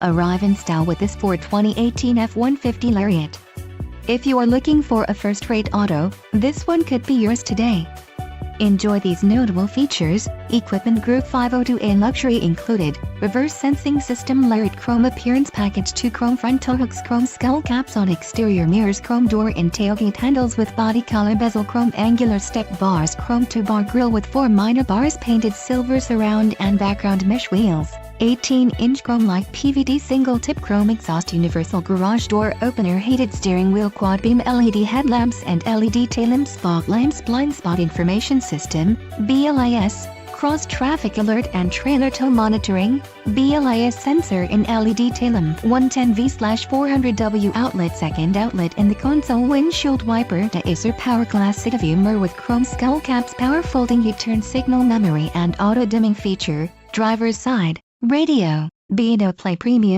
Arrive in style with this Ford 2018 F-150 Lariat. If you are looking for a first-rate auto, this one could be yours today. Enjoy these notable features: equipment group 502A luxury included, reverse sensing system, Lariat chrome appearance package, 2 chrome front tow hooks, chrome skull caps on exterior mirrors, chrome door and tailgate handles with body color bezel, chrome angular step bars, chrome 2-bar grille with 4 minor bars, painted silver surround and background mesh wheels, 18-inch chrome-like PVD single-tip chrome exhaust, universal garage door opener, heated steering wheel, quad beam LED headlamps and LED tail lamps, fog lamps, blind spot information system, BLIS, cross-traffic alert and trailer tow monitoring, BLIS sensor in LED tail lamp, 110V/400W outlet, second outlet in the console, windshield wiper, de-icer, power glass side view mirror with chrome skull caps, power folding U-turn signal, memory and auto-dimming feature, driver's side radio, Beat Play Premium.